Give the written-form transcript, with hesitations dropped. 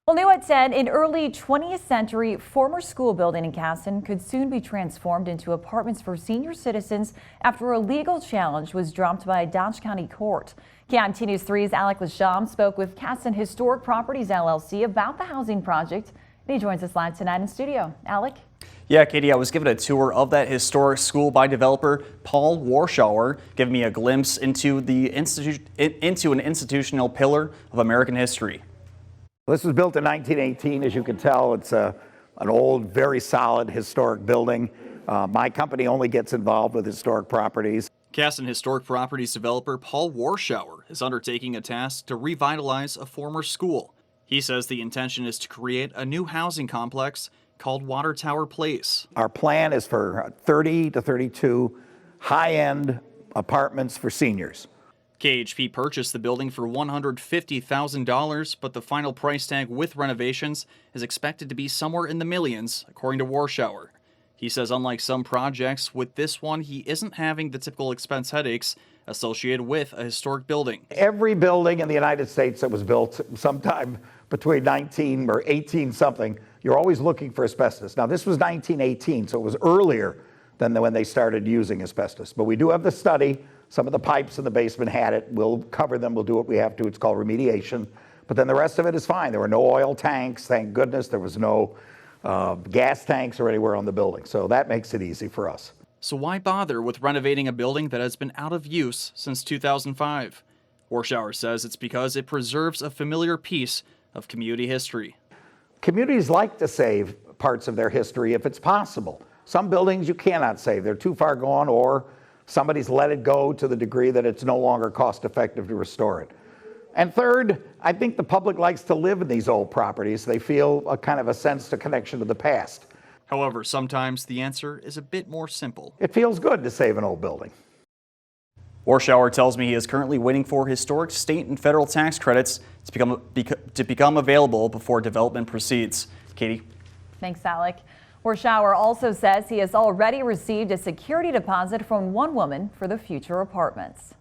Well, new at 10, an early 20th century former school building in Kasson could soon be transformed into apartments for senior citizens after a legal challenge was dropped by a Dodge County court. KIMT News 3's Alec Lasham spoke with Kasson Historic Properties LLC about the housing project. And he joins us live tonight in studio. Alec? Yeah, Katie, I was given a tour of that historic school by developer Paul Warschauer, giving me a glimpse into an institutional pillar of American history. This was built in 1918. As you can tell, it's an old, very solid historic building. My company only gets involved with historic properties. Kasson Historic Properties developer Paul Warschauer is undertaking a task to revitalize a former school. He says the intention is to create a new housing complex called Water Tower Place. Our plan is for 30 to 32 high-end apartments for seniors. KHP purchased the building for $150,000, but the final price tag with renovations is expected to be somewhere in the millions, according to Warschauer. He says unlike some projects, with this one he isn't having the typical expense headaches associated with a historic building. Every building in the United States that was built sometime between 19 or 18 something, you're always looking for asbestos. Now this was 1918, so it was earlier than when they started using asbestos. But we do have the study. Some of the pipes in the basement had it. We'll cover them. We'll do what we have to. It's called remediation. But then the rest of it is fine. There were no oil tanks, thank goodness. There was no gas tanks or anywhere on the building. So that makes it easy for us. So why bother with renovating a building that has been out of use since 2005? Warschauer says it's because it preserves a familiar piece of community history. Communities like to save parts of their history if it's possible. Some buildings you cannot save. They're too far gone, or somebody's let it go to the degree that it's no longer cost effective to restore it. And third, I think the public likes to live in these old properties. They feel a kind of a sense of connection to the past. However, sometimes the answer is a bit more simple. It feels good to save an old building. Warschauer tells me he is currently waiting for historic state and federal tax credits to become available before development proceeds. Katie? Thanks, Alec. Warschauer also says he has already received a security deposit from one woman for the future apartments.